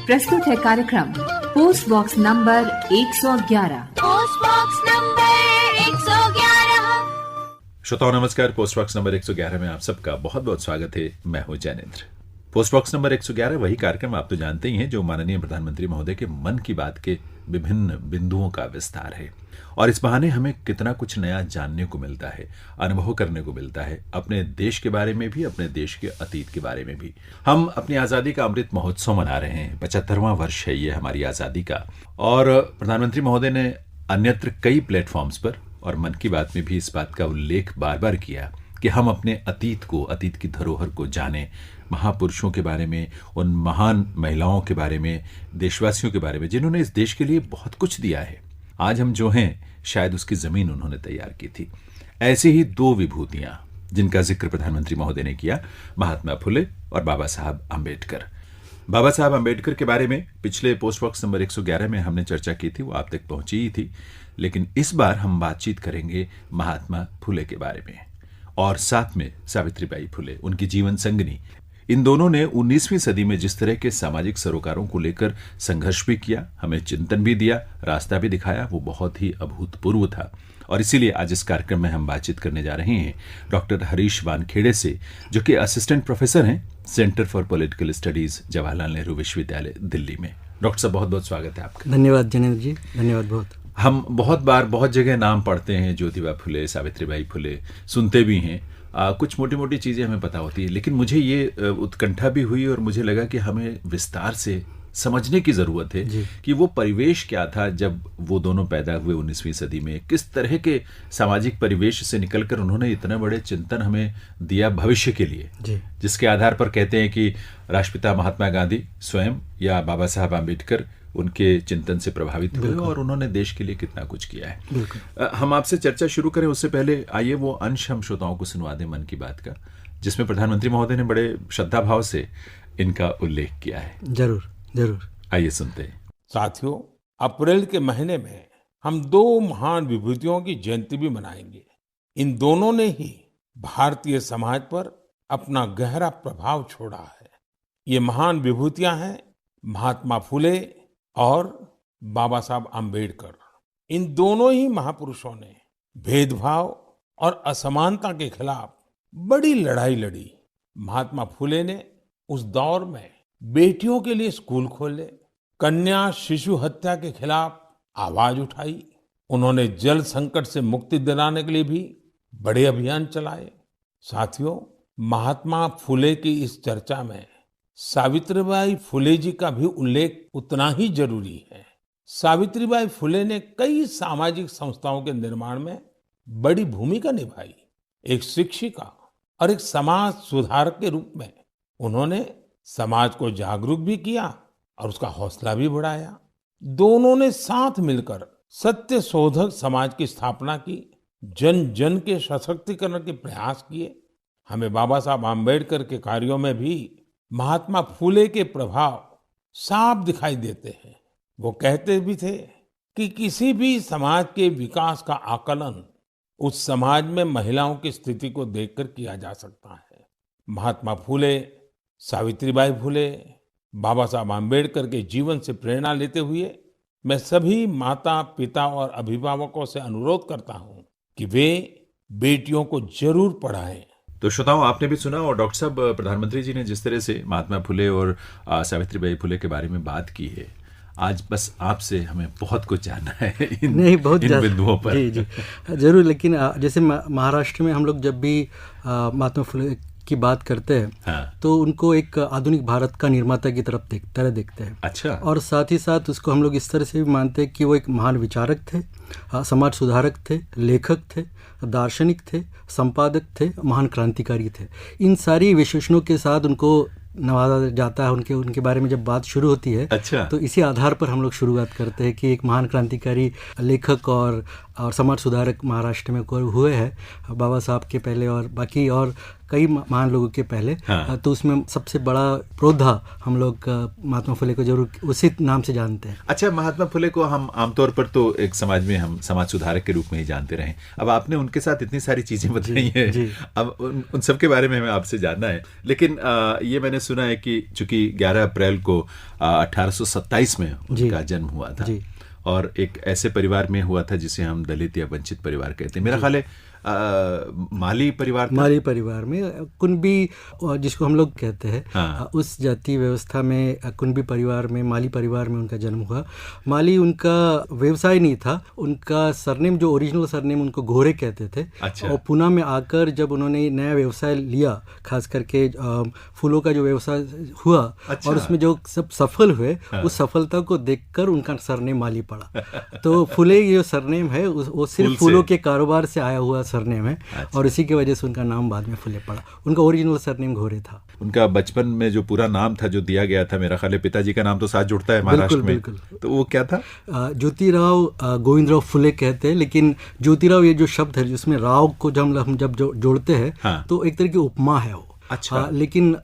प्रस्तुत है कार्यक्रम post box number 111। Post box number 111। श्रोताओं नमस्कार। पोस्ट बॉक्स नंबर 111 में आप सबका बहुत बहुत स्वागत है। मैं हूं जैनेन्द्र। पोस्ट बॉक्स नंबर 111 वही कार्यक्रम आप तो जानते ही हैं जो माननीय प्रधानमंत्री महोदय के मन की बात के विभिन्न बिंदुओं का विस्तार है। और इस बहाने हमें कितना कुछ नया जानने को मिलता है, अनुभव करने को मिलता है, अपने देश के बारे में भी, अपने देश के अतीत के बारे में भी। हम अपनी आज़ादी का अमृत महोत्सव मना रहे हैं। 75वां वर्ष है ये हमारी आज़ादी का। और प्रधानमंत्री महोदय ने अन्यत्र कई प्लेटफॉर्म्स पर और मन की बात में भी इस बात का उल्लेख बार बार किया कि हम अपने अतीत को, अतीत की धरोहर को जानें, महापुरुषों के बारे में, उन महान महिलाओं के बारे में, देशवासियों के बारे में जिन्होंने इस देश के लिए बहुत कुछ दिया है। आज हम जो हैं शायद उसकी जमीन उन्होंने तैयार की थी। ऐसी ही दो विभूतियां जिनका जिक्र प्रधानमंत्री महोदय ने किया, महात्मा फुले और बाबा साहब आम्बेडकर। बाबा साहब आम्बेडकर के बारे में पिछले पोस्ट बॉक्स नंबर 111 में हमने चर्चा की थी, वो आप तक पहुंची ही थी। लेकिन इस बार हम बातचीत करेंगे महात्मा फुले के बारे में और साथ में सावित्रीबाई फुले, उनकी जीवन संगनी। इन दोनों ने 19वीं सदी में जिस तरह के सामाजिक सरोकारों को लेकर संघर्ष भी किया, हमें चिंतन भी दिया, रास्ता भी दिखाया, वो बहुत ही अभूतपूर्व था। और इसीलिए आज इस कार्यक्रम में हम बातचीत करने जा रहे हैं डॉक्टर हरीश वानखेड़े से, जो कि असिस्टेंट प्रोफेसर हैं centre for political studies, Jawaharlal Nehru विश्वविद्यालय दिल्ली में। डॉक्टर साहब बहुत बहुत स्वागत है आपका। धन्यवाद जैनेन्द्र जी, धन्यवाद बहुत। हम बहुत बार बहुत जगह नाम पढ़ते हैं, ज्योतिबा फुले, सावित्रीबाई फुले, सुनते भी हैं। कुछ मोटी मोटी चीज़ें हमें पता होती है, लेकिन मुझे ये उत्कंठा भी हुई और मुझे लगा कि हमें विस्तार से समझने की ज़रूरत है कि वो परिवेश क्या था जब वो दोनों पैदा हुए 19वीं सदी में। किस तरह के सामाजिक परिवेश से निकलकर उन्होंने इतने बड़े चिंतन हमें दिया भविष्य के लिए, जिसके आधार पर कहते हैं कि राष्ट्रपिता महात्मा गांधी स्वयं या बाबा साहब आम्बेडकर उनके चिंतन से प्रभावित हुए और उन्होंने देश के लिए कितना कुछ किया है। हम आपसे चर्चा शुरू करें उससे पहले आइए वो अंश हम श्रोताओं को सुनवा दें मन की बात का, जिसमें प्रधानमंत्री महोदय ने बड़े श्रद्धा भाव से इनका उल्लेख किया है। जरूर जरूर, आइए सुनते हैं। साथियों, अप्रैल के महीने में हम दो महान विभूतियों की जयंती भी मनाएंगे। इन दोनों ने ही भारतीय समाज पर अपना गहरा प्रभाव छोड़ा है। ये महान विभूतियां हैं महात्मा फुले और बाबा साहब आम्बेडकर। इन दोनों ही महापुरुषों ने भेदभाव और असमानता के खिलाफ बड़ी लड़ाई लड़ी। महात्मा फुले ने उस दौर में बेटियों के लिए स्कूल खोले, कन्या शिशु हत्या के खिलाफ आवाज उठाई। उन्होंने जल संकट से मुक्ति दिलाने के लिए भी बड़े अभियान चलाए। साथियों, महात्मा फुले की इस चर्चा में सावित्रीबाई फुले जी का भी उल्लेख उतना ही जरूरी है। सावित्रीबाई फुले ने कई सामाजिक संस्थाओं के निर्माण में बड़ी भूमिका निभाई। एक शिक्षिका और एक समाज सुधारक के रूप में उन्होंने समाज को जागरूक भी किया और उसका हौसला भी बढ़ाया। दोनों ने साथ मिलकर सत्य शोधक समाज की स्थापना की, जन जन के सशक्तिकरण के प्रयास किए। हमें बाबा साहब आम्बेडकर के कार्यों में भी महात्मा फुले के प्रभाव साफ दिखाई देते हैं। वो कहते भी थे कि किसी भी समाज के विकास का आकलन उस समाज में महिलाओं की स्थिति को देखकर किया जा सकता है। महात्मा फुले, सावित्रीबाई फुले, बाबा साहब आम्बेडकर के जीवन से प्रेरणा लेते हुए मैं सभी माता पिता और अभिभावकों से अनुरोध करता हूं कि वे बेटियों को जरूर पढ़ाएं। तो श्रोताओं, आपने भी सुना और डॉक्टर साहब प्रधानमंत्री जी ने जिस तरह से महात्मा फुले और सावित्रीबाई फुले के बारे में बात की है, आज बस आपसे हमें बहुत कुछ जानना है इन बिंदुओं पर। जी जी जरूर। लेकिन जैसे महाराष्ट्र में हम लोग जब भी महात्मा फुले की बात करते हैं तो उनको एक आधुनिक भारत का निर्माता की तरह देखते हैं। अच्छा। और साथ ही साथ उसको हम लोग इस तरह से भी मानते हैं कि वो एक महान विचारक थे, समाज सुधारक थे, लेखक थे, दार्शनिक थे, संपादक थे, महान क्रांतिकारी थे। इन सारी विशेषणों के साथ उनको नवाजा जाता है। उनके बारे में जब बात शुरू होती है तो इसी आधार पर हम लोग शुरुआत करते हैं कि एक महान क्रांतिकारी, लेखक और समाज सुधारक महाराष्ट्र में हुए हैं बाबा साहब के पहले, और बाकी और कई महान लोगों के पहले। तो उसमें सबसे बड़ा पौधा हम लोग महात्मा फुले को जरूर उसी नाम से जानते हैं। अच्छा, महात्मा फुले को हम आमतौर पर तो एक समाज में हम समाज सुधारक के रूप में ही जानते रहे। अब आपने उनके साथ इतनी सारी चीजें बताई हैं, अब उन सब के बारे में हमें आपसे जानना है। लेकिन ये मैंने सुना है कि चूंकि 11 अप्रैल को 1827 में उनका जन्म हुआ था और एक ऐसे परिवार में हुआ था जिसे हम दलित या वंचित परिवार कहते हैं। मेरा ख्याल है माली परिवार में कुनबी जिसको हम लोग कहते हैं, उस जाति व्यवस्था में कुनबी परिवार में, माली परिवार में उनका जन्म हुआ। माली उनका व्यवसाय नहीं था, उनका सरनेम जो ओरिजिनल सरनेम उनको घोरे कहते थे। अच्छा। और पुणे में आकर जब उन्होंने नया व्यवसाय लिया, खास करके फूलों का जो व्यवसाय हुआ, और उसमें जो सब सफल हुए, उस सफलता को देखकर उनका सरनेम माली पड़ा। तो फुले ये सरनेम है वो सिर्फ फूलों के कारोबार से आया हुआ सरनेम है। और इसी की वजह से उनका नाम बाद में फुले पड़ा। उनका ओरिजिनल सरनेम घोरे था। उनका बचपन में जो पूरा नाम था जो दिया गया था, मेरा ख्याल है पिताजी का नाम तो साथ जुड़ता है महाराष्ट्र में, तो वो क्या था? ज्योतिराव गोविंदराव फुले कहते हैं, लेकिन ज्योतिराव ये जो शब्द है जिसमें राव को हम जब जोड़ते हैं तो एक तरह की उपमा है वो। अच्छा। लेकिन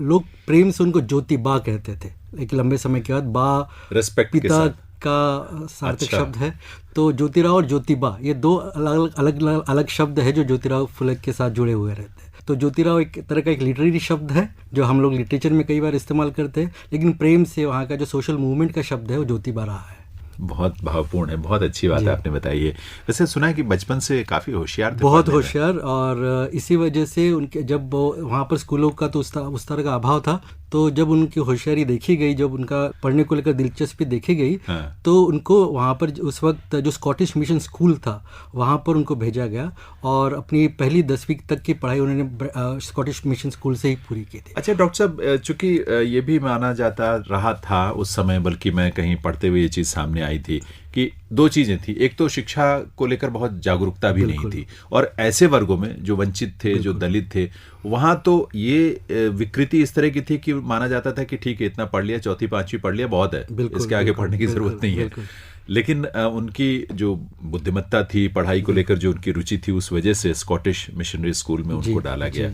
लोग प्रेम से उनको ज्योतिबा कहते थे। एक लंबे समय के बाद बा रिस्पेक्ट पिता का सार्थक शब्द है। तो ज्योतिराव और ज्योतिबा ये दो अलग शब्द है जो ज्योतिराव फुले के साथ जुड़े हुए रहते हैं। तो ज्योतिराव एक तरह का एक लिटरेरी शब्द है जो हम लोग लिटरेचर में कई बार इस्तेमाल करते हैं, लेकिन प्रेम से वहाँ का जो सोशल मूवमेंट का शब्द है वो ज्योतिबा रहा है। बहुत भावपूर्ण है, बहुत अच्छी बात है आपने बताई है। वैसे सुना है कि बचपन से काफी होशियार थे, बहुत होशियार, और इसी वजह से उनके जब वहाँ पर स्कूलों का तो उस तरह का अभाव था, तो जब उनकी होशियारी देखी गई, जब उनका पढ़ने को लेकर दिलचस्पी देखी गई, तो उनको वहाँ पर उस वक्त जो स्कॉटिश मिशन स्कूल था वहाँ पर उनको भेजा गया और अपनी पहली 10वीं तक की पढ़ाई उन्होंने स्कॉटिश मिशन स्कूल से ही पूरी की थी। अच्छा डॉक्टर साहब, चूंकि ये भी माना जाता रहा था उस समय, बल्कि मैं कहीं पढ़ते हुए ये चीज़ सामने आई थी कि दो चीज़ें थी। एक तो शिक्षा को लेकर बहुत जागरूकता भी नहीं थी, और ऐसे वर्गों में जो वंचित थे, जो दलित थे, वहाँ तो ये विकृति इस तरह की थी कि माना जाता था कि ठीक है, इतना पढ़ लिया, 4वीं 5वीं पढ़ लिया, बहुत है, इसके आगे पढ़ने की जरूरत नहीं है। लेकिन उनकी जो बुद्धिमत्ता थी, पढ़ाई को लेकर जो उनकी रुचि थी, उस वजह से स्कॉटिश मिशनरी स्कूल में उनको डाला गया।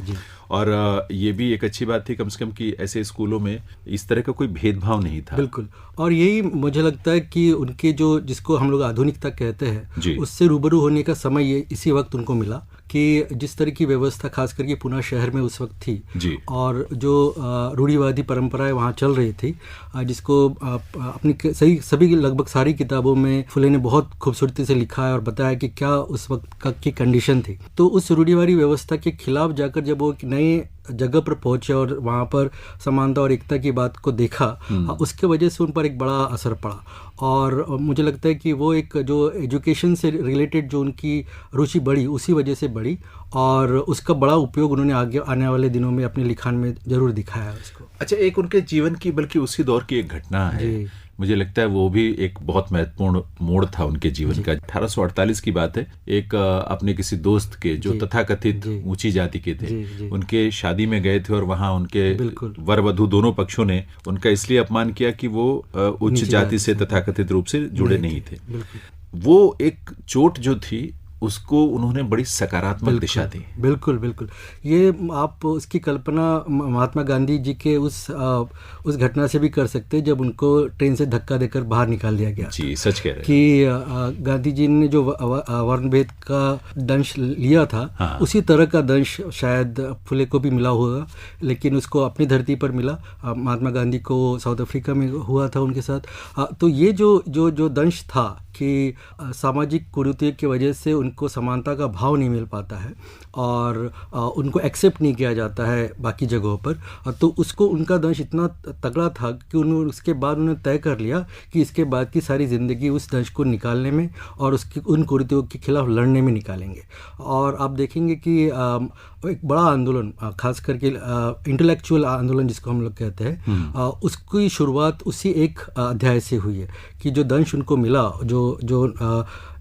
और ये भी एक अच्छी बात थी कम से कम कि ऐसे स्कूलों में इस तरह का कोई भेदभाव नहीं था। बिल्कुल। और यही मुझे लगता है कि उनके जो जिसको हम लोग आधुनिकता कहते हैं, उससे रूबरू होने का समय ये इसी वक्त उनको मिला कि जिस तरह की व्यवस्था खास करके पुणे शहर में उस वक्त थी, और जो रूढ़िवादी परंपराएं वहाँ चल रही थी, जिसको अपनी सभी लगभग सारी किताबों में फुले ने बहुत खूबसूरती से लिखा है और बताया कि क्या उस वक्त की कंडीशन थी। तो उस रूढ़िवादी व्यवस्था के खिलाफ जाकर जब वो नए जगह पर पहुंचे और वहाँ पर समानता और एकता की बात को देखा, उसके वजह से उन पर एक बड़ा असर पड़ा। और मुझे लगता है कि वो एक जो एजुकेशन से रिलेटेड जो उनकी रुचि बढ़ी, उसी वजह से बढ़ी, और उसका बड़ा उपयोग उन्होंने आगे आने वाले दिनों में अपने लिखान में जरूर दिखाया उसको। अच्छा, एक उनके जीवन की बल्कि उसी दौर की एक घटना है, मुझे लगता है वो भी एक बहुत महत्वपूर्ण मोड़ था उनके जीवन का। 1848 की बात है। एक अपने किसी दोस्त के जो तथाकथित ऊंची जाति के थे, उनके शादी में गए थे और वहां उनके वर वधू दोनों पक्षों ने उनका इसलिए अपमान किया कि वो उच्च जाति से तथाकथित रूप से जुड़े नहीं थे। वो एक चोट जो थी उसको उन्होंने बड़ी सकारात्मक दिशा दी। बिल्कुल बिल्कुल। ये आप उसकी कल्पना महात्मा गांधी जी के उस घटना से भी कर सकते हैं जब उनको ट्रेन से धक्का देकर बाहर निकाल दिया गया। जी, सच कह रहे हैं कि गांधी जी ने जो वर्णभेद का दंश लिया था, उसी तरह का दंश शायद फुले को भी मिला होगा, लेकिन उसको अपनी धरती पर मिला। महात्मा गांधी को साउथ अफ्रीका में हुआ था उनके साथ। तो ये जो दंश था कि सामाजिक कुरीति की वजह से उनको समानता का भाव नहीं मिल पाता है और उनको एक्सेप्ट नहीं किया जाता है बाकी जगहों पर, तो उसको उनका दंश इतना तगड़ा था कि उसके बाद उन्होंने तय कर लिया कि इसके बाद की सारी ज़िंदगी उस दंश को निकालने में और उसकी उन कुरीतियों के खिलाफ लड़ने में निकालेंगे। और आप देखेंगे कि एक बड़ा आंदोलन, खास करके इंटेलेक्चुअल आंदोलन जिसको हम लोग कहते हैं, उसकी शुरुआत उसी एक अध्याय से हुई है कि जो दंश उनको मिला, जो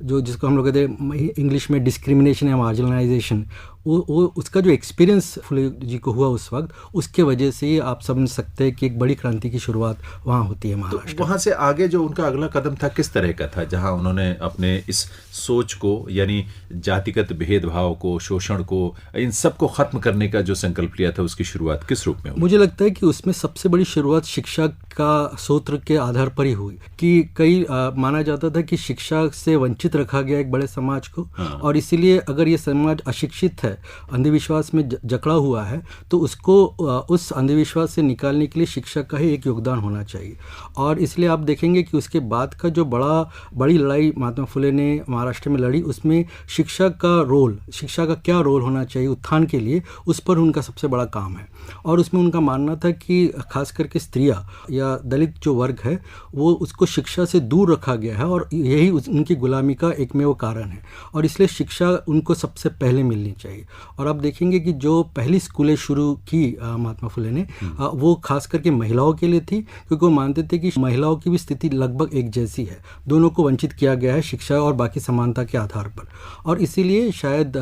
जिसको हम लोग कहते हैं इंग्लिश में डिस्क्रिमिनेशन या मार्जिनलाइजेशन, वो उसका जो एक्सपीरियंस फुले जी को हुआ उस वक्त, उसके वजह से ही आप समझ सकते हैं कि एक बड़ी क्रांति की शुरुआत वहाँ होती है महाराष्ट्र। तो वहाँ से आगे जो उनका अगला कदम था किस तरह का था, जहाँ उन्होंने अपने इस सोच को, यानी जातिगत भेदभाव को, शोषण को, इन सब को खत्म करने का जो संकल्प लिया था, उसकी शुरुआत किस रूप में हुई? मुझे लगता है कि उसमें सबसे बड़ी शुरुआत शिक्षा का सूत्र के आधार पर ही हुई कि माना जाता था कि शिक्षा से वंचित रखा गया एक बड़े समाज को। हाँ। और इसीलिए अगर ये समाज अशिक्षित है, अंधविश्वास में जकड़ा हुआ है, तो उसको उस अंधविश्वास से निकालने के लिए शिक्षा का ही एक योगदान होना चाहिए। और इसलिए आप देखेंगे कि उसके बाद का जो बड़ी लड़ाई महात्मा फुले ने महाराष्ट्र में लड़ी, उसमें शिक्षा का क्या रोल होना चाहिए उत्थान के लिए, उस पर उनका सबसे बड़ा काम है। और उसमें उनका मानना था कि खास करके स्त्रियां या दलित जो वर्ग है, वो उसको शिक्षा से दूर रखा गया है और यही उनकी गुलामी का एकमेव कारण है। और इसलिए शिक्षा उनको सबसे पहले मिलनी चाहिए। और आप देखेंगे कि जो पहली स्कूलें शुरू की महात्मा फुले ने, वो खास करके महिलाओं के लिए थी, क्योंकि वो मानते थे कि महिलाओं की भी स्थिति लगभग एक जैसी है, दोनों को वंचित किया गया है शिक्षा और बाकी समानता के आधार पर। और इसीलिए शायद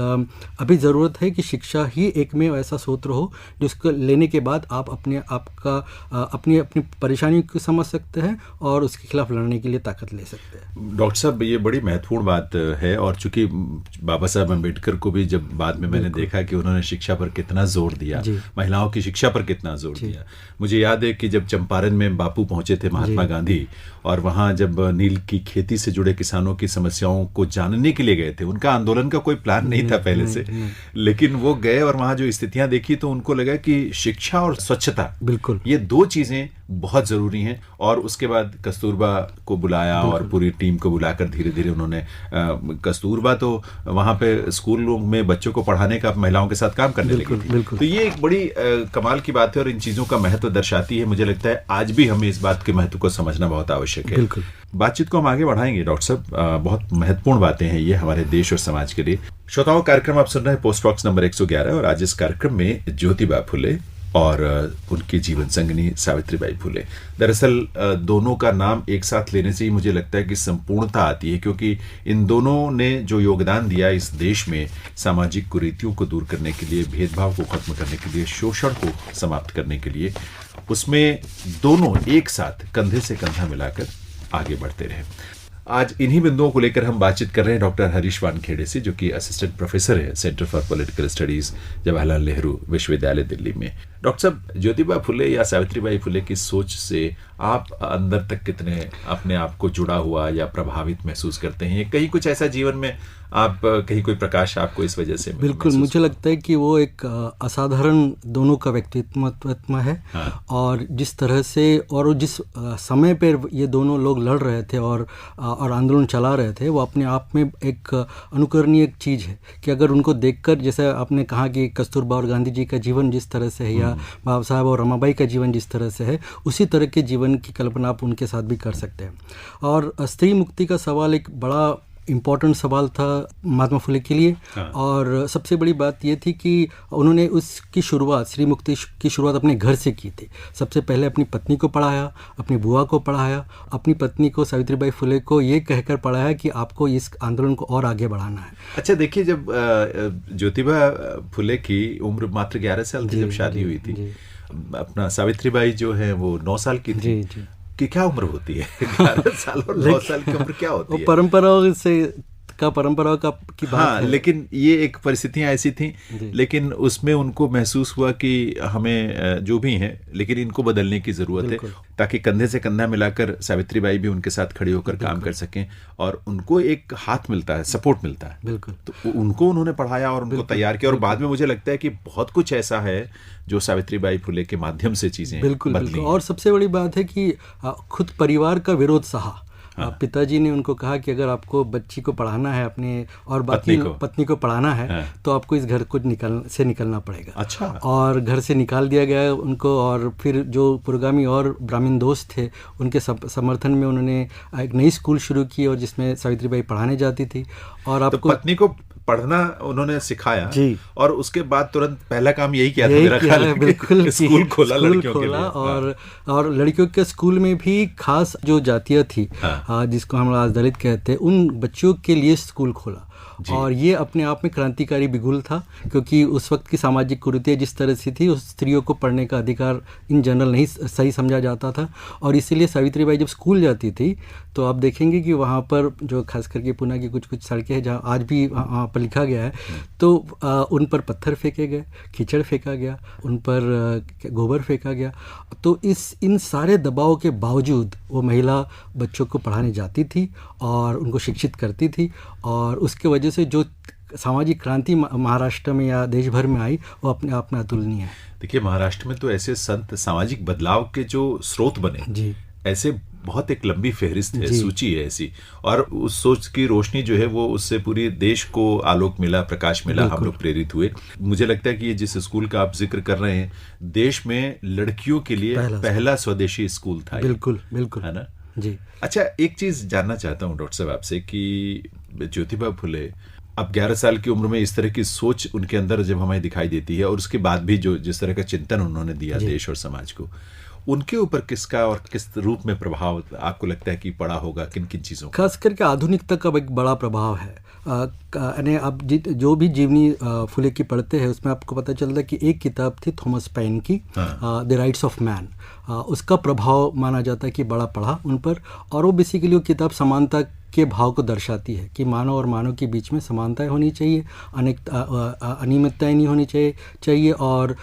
अभी ज़रूरत है कि शिक्षा ही एकमेव ऐसा सूत्र हो जिसको लेने के बाद आप अपनी परेशानी को समझ सकते हैं और उसके खिलाफ लड़ने के लिए ताकत ले सकते हैं। डॉक्टर साहब, ये बड़ी महत्वपूर्ण बात है। और चूंकि बाबा साहब अम्बेडकर को भी जब बाद में मैंने देखा कि उन्होंने शिक्षा पर कितना जोर दिया, महिलाओं की शिक्षा पर कितना जोर दिया। मुझे याद है कि जब चंपारण में बापू पहुंचे थे महात्मा गांधी, और वहां जब नील की खेती से जुड़े किसानों की समस्याओं को जानने के लिए गए थे, उनका आंदोलन का कोई प्लान नहीं था पहले से, लेकिन वो गए और वहां जो स्थितियां देखी तो उनको लगा कि शिक्षा और स्वच्छता, बिल्कुल, ये दो चीजें बहुत जरूरी हैं। और उसके बाद कस्तूरबा को बुलाया और पूरी टीम को बुलाकर धीरे धीरे उन्होंने कस्तूरबा तो वहां पे स्कूलों में बच्चों को पढ़ाने का महिलाओं के साथ काम करने लगी थी। तो ये एक बड़ी कमाल की बात है और इन चीजों का महत्व दर्शाती है। मुझे लगता है आज भी हमें इस बात के महत्व को समझना बहुत आवश्यक है। बातचीत को हम आगे बढ़ाएंगे डॉक्टर साहब, बहुत महत्वपूर्ण बातें हैं ये हमारे देश और समाज के लिए। श्रोताओं, कार्यक्रम आप सुन रहे हैं पोस्ट बॉक्स नंबर 111 और आज इस कार्यक्रम में ज्योतिबा फुले और उनकी जीवन संगिनी सावित्रीबाई फुले। दरअसल दोनों का नाम एक साथ लेने से ही मुझे लगता है कि संपूर्णता आती है, क्योंकि इन दोनों ने जो योगदान दिया इस देश में सामाजिक कुरीतियों को दूर करने के लिए, भेदभाव को खत्म करने के लिए, शोषण को समाप्त करने के लिए, उसमें दोनों एक साथ कंधे से कंधा मिलाकर आगे बढ़ते रहे। आज इन्हीं बिंदुओं को लेकर हम बातचीत कर रहे हैं डॉक्टर हरीश वानखेड़े से, जो कि असिस्टेंट प्रोफेसर है centre for political studies, Jawaharlal Nehru विश्वविद्यालय दिल्ली में। डॉक्टर साहब, ज्योतिबा फुले या सावित्रीबाई फुले की सोच से आप अंदर तक कितने अपने आप को जुड़ा हुआ या प्रभावित महसूस करते हैं? कहीं कुछ ऐसा जीवन में आप कहीं कोई प्रकाश आपको इस वजह से? बिल्कुल, मुझे लगता है कि वो एक असाधारण दोनों का व्यक्तित्व है। हाँ। और जिस तरह से और जिस समय पर ये दोनों लोग लड़ रहे थे और आंदोलन चला रहे थे, वो अपने आप में एक अनुकरणीय चीज़ है कि अगर उनको देखकर, जैसे आपने कहा कि कस्तूरबा और गांधी जी का जीवन जिस तरह से है या बाबा साहब और रमाबाई का जीवन जिस तरह से है, उसी तरह के जीवन की कल्पना आप उनके साथ भी कर सकते हैं। और स्त्री मुक्ति का सवाल एक बड़ा इम्पॉर्टेंट सवाल था महात्मा फुले के लिए। हाँ। और सबसे बड़ी बात ये थी कि उन्होंने उसकी शुरुआत, स्त्री मुक्ति की शुरुआत अपने घर से की थी। सबसे पहले अपनी पत्नी को पढ़ाया, अपनी बुआ को पढ़ाया, अपनी पत्नी को सावित्रीबाई फुले को ये कहकर पढ़ाया कि आपको इस आंदोलन को और आगे बढ़ाना है। अच्छा, देखिए, जब ज्योतिबा फुले की उम्र मात्र 11 साल थी जब शादी हुई थी, अपना सावित्रीबाई जो है वो 9 साल की थी। कि क्या उम्र होती है 11 साल और 9 साल की उम्र क्या होती है? परंपराओं की बात। हाँ, लेकिन ये एक परिस्थितियां ऐसी थी, लेकिन उसमें उनको महसूस हुआ कि हमें जो भी हैं, लेकिन इनको बदलने की जरूरत है, ताकि कंधे से कंधा मिलाकर सावित्रीबाई भी उनके साथ खड़े होकर काम कर सकें और उनको एक हाथ मिलता है, सपोर्ट मिलता है। बिल्कुल। तो उनको उन्होंने पढ़ाया और उनको तैयार किया और बाद में मुझे लगता है कि बहुत कुछ ऐसा है जो सावित्रीबाई फुले के माध्यम से चीजें बदली। और सबसे बड़ी बात है कि खुद परिवार का विरोध सहा। हाँ। पिताजी ने उनको कहा कि अगर आपको बच्ची को पढ़ाना है अपने और बाकी पत्नी को पढ़ाना है, हाँ, तो आपको इस घर को निकलना पड़ेगा। अच्छा। और घर से निकाल दिया गया उनको। और फिर जो पुरोगामी और ब्राह्मण दोस्त थे, उनके समर्थन में उन्होंने एक नई स्कूल शुरू की और जिसमें सावित्रीबाई पढ़ाने जाती थी। और आपको पत्नी को पढ़ना उन्होंने सिखाया जी। और उसके बाद तुरंत पहला काम यही किया था यही मेरा किया ख्याल है, है, बिल्कुल स्कूल खोला स्कूल लड़कियों के खोला लिए। और लड़कियों के स्कूल में भी खास जो जातियाँ थी, जिसको हम आज दलित कहते हैं, उन बच्चों के लिए स्कूल खोला। और ये अपने आप में क्रांतिकारी बिगुल था, क्योंकि उस वक्त की सामाजिक कुरीतियाँ जिस तरह से थी, उस स्त्रियों को पढ़ने का अधिकार इन जनरल नहीं सही समझा जाता था। और इसीलिए सावित्रीबाई जब स्कूल जाती थी तो आप देखेंगे कि वहाँ पर जो खास करके पुणे की कुछ सड़कें हैं जहाँ आज भी वहाँ पर लिखा गया है, तो उन पर पत्थर फेंके गए, कीचड़ फेंका गया, उन पर गोबर फेंका गया। तो इन सारे दबाव के बावजूद वो महिला बच्चों को पढ़ाने जाती थी और उनको शिक्षित करती थी। और उसके वजह से जो सामाजिक क्रांति महाराष्ट्र में या देश भर में आई, वो अपने आप में अतुलनीय है। देखिए, महाराष्ट्र में तो ऐसे संत सामाजिक बदलाव के जो स्रोत बने जी, ऐसे बहुत एक लंबी फहरिस्त है, सूची है ऐसी। और उस सोच की रोशनी जो है वो उससे पूरे देश को आलोक मिला, प्रकाश मिला, हम लोग प्रेरित हुए। मुझे लगता है कि ये जिस स्कूल का आप जिक्र कर रहे हैं, देश में लड़कियों के लिए पहला स्वदेशी स्कूल था। बिल्कुल बिल्कुल, है ना जी। अच्छा, एक चीज जानना चाहता हूँ डॉक्टर साहब आपसे कि ज्योतिबा फुले अब 11 साल की उम्र में इस तरह की सोच उनके अंदर जब हमें दिखाई देती है, और उसके बाद भी जो जिस तरह का चिंतन उन्होंने दिया देश और समाज को, उनके ऊपर किसका और किस रूप में प्रभाव आपको लगता है कि पड़ा होगा, किन किन चीज़ों का? खास करके आधुनिकता का एक बड़ा प्रभाव है। यानी आप जो भी जीवनी फुले की पढ़ते हैं उसमें आपको पता चलता है कि एक किताब थी थॉमस पेन की, द राइट्स ऑफ मैन। उसका प्रभाव माना जाता है कि बड़ा पड़ा उन पर। और वो बेसिकली वो किताब समानता के भाव को दर्शाती है कि मानव और मानव के बीच में समानताएं होनी चाहिए, अनियमितताएं नहीं होनी चाहिए। और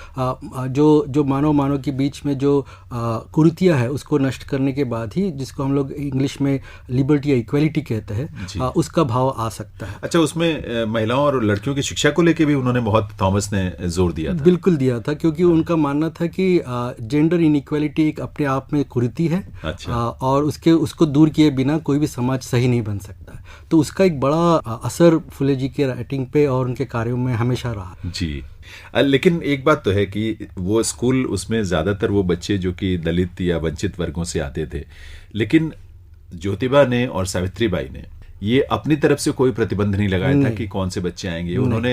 जो मानव के बीच में जो कुरीतियां है उसको नष्ट करने के बाद ही, जिसको हम लोग इंग्लिश में लिबर्टी या इक्वलिटी कहते हैं, उसका भाव आ सकता है। अच्छा, उसमें महिलाओं और लड़कियों की शिक्षा को लेकर भी उन्होंने बहुत, थॉमस ने जोर दिया था। बिल्कुल दिया था, क्योंकि उनका मानना था कि जेंडर इनइक्वालिटी एक अपने आप में कुरीति है। अच्छा। और उसको दूर किए बिना कोई भी समाज सही नहीं बन सकता। तो उसका एक बड़ा असर फुले जी के राइटिंग पे और उनके कार्यों में हमेशा रहा। जी। लेकिन एक बात तो है कि वो स्कूल, उसमें ज़्यादातर वो बच्चे जो कि दलित या वंचित वर्गों से आते थे, लेकिन ज्योतिबा ने और सावित्रीबाई ने ये अपनी तरफ से कोई प्रतिबंध नहीं लगाया था कि कौन से बच्चे आएंगे। उन्होंने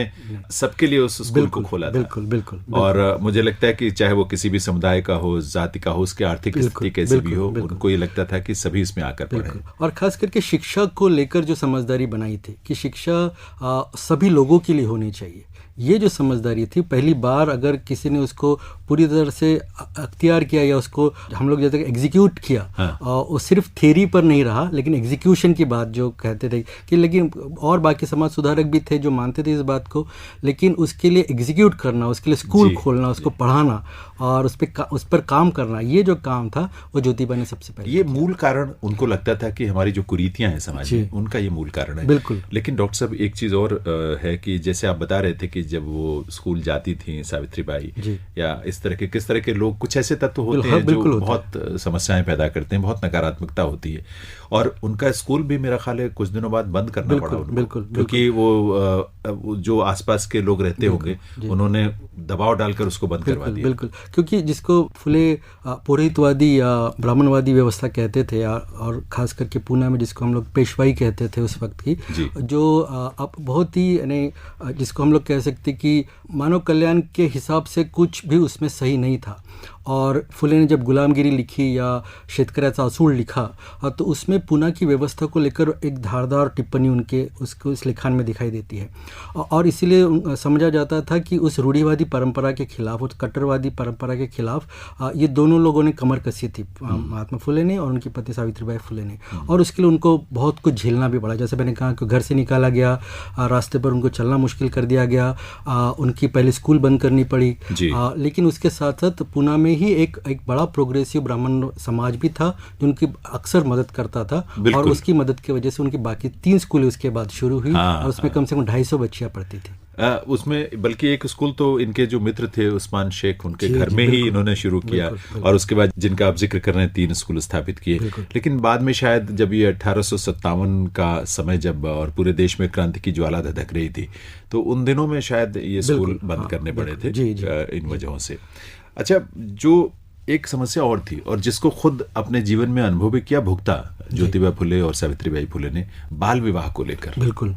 सबके लिए उस स्कूल को खोला था। बिल्कुल बिल्कुल। और मुझे लगता है कि चाहे वो किसी भी समुदाय का हो, जाति का हो, उसकी आर्थिक स्थिति कैसी भी हो, उनको ये लगता था कि सभी इसमें आकर पढ़े। और खास करके शिक्षा को लेकर जो समझदारी बनाई थी कि शिक्षा सभी लोगों के लिए होनी चाहिए, ये जो समझदारी थी, पहली बार अगर किसी ने उसको पूरी तरह से अख्तियार किया या उसको हम लोग जैसे एग्जीक्यूट किया, वो सिर्फ थ्योरी पर नहीं रहा, लेकिन एग्जीक्यूशन की बात जो कहते थे कि, लेकिन और बाकी समाज सुधारक भी थे जो मानते थे इस बात को, लेकिन उसके लिए एग्जीक्यूट करना, उसके लिए स्कूल खोलना, उसको पढ़ाना और उस पर काम करना, ये जो काम था वो ज्योतिबा ने सबसे पहले। ये मूल कारण उनको लगता था कि हमारी जो कुरीतियां हैं समाज में, उनका ये मूल कारण है। बिल्कुल। लेकिन डॉक्टर साहब, एक चीज और है कि जैसे आप बता रहे थे कि जब वो स्कूल जाती थी सावित्रीबाई, या इस तरह के किस तरह के लोग, कुछ ऐसे तत्व होते हैं जो बहुत समस्याएं पैदा करते हैं, बहुत नकारात्मकता होती है, और उनका स्कूल भी मेरा ख्याल है कुछ दिनों बाद बंद करना पड़ा उनको, क्योंकि वो जो आसपास के लोग रहते होंगे, उन्होंने दबाव डालकर उसको बंद करवा दिया। बिल्कुल, क्योंकि जिसको फुले पुरोहितवादी या ब्राह्मणवादी व्यवस्था कहते थे, और खास करके पूना में जिसको हम लोग पेशवाई कहते थे उस वक्त की, जो अब बहुत ही, यानी जिसको हम लोग कह सकते कि मानव कल्याण के हिसाब से कुछ भी उसमें सही नहीं था। और फुले ने जब गुलामगिरी लिखी या शेतकऱ्याचा असूड लिखा, तो उसमें पूना की व्यवस्था को लेकर एक धारदार टिप्पणी उनके इस लिखान में दिखाई देती है। और इसीलिए समझा जाता था कि उस रूढ़िवादी परंपरा के खिलाफ, उस कट्टरवादी परंपरा के खिलाफ ये दोनों लोगों ने कमर कसी थी, महात्मा फुले ने और उनकी पत्नी सावित्रीबाई फुले ने। और उसके लिए उनको बहुत कुछ झेलना भी पड़ा। जैसे मैंने कहा कि घर से निकाला गया, रास्ते पर उनको चलना मुश्किल कर दिया गया, उनकी पहले स्कूल बंद करनी पड़ी। लेकिन उसके साथ साथ पूना में ही एक बड़ा प्रोग्रेसिव ब्राह्मण समाज भी था जो उनकी अक्सर मदद करता था, और उसकी मदद की वजह से उनकी बाकी 3 स्कूल उसके बाद शुरू हुई, और उसमें कम से कम 250 बच्चियां पढ़ती थी। उसमें बल्कि एक स्कूल तो इनके जो मित्र थे उस्मान शेख, उनके घर में ही इन्होंने शुरू किया, और उसके बाद जिनका आप जिक्र कर रहे हैं 3 स्कूल स्थापित किए। लेकिन बाद में शायद जब ये 1857 का समय जब और पूरे देश में क्रांति की ज्वाला धधक रही थी, तो उन दिनों में शायद ये स्कूल बंद करने पड़े थे इन वजहों से। अच्छा, जो एक समस्या और थी, और जिसको खुद अपने जीवन में अनुभव भी किया, भुगता ज्योतिबा फुले और सावित्रीबाई फुले ने, बाल विवाह को लेकर। बिल्कुल।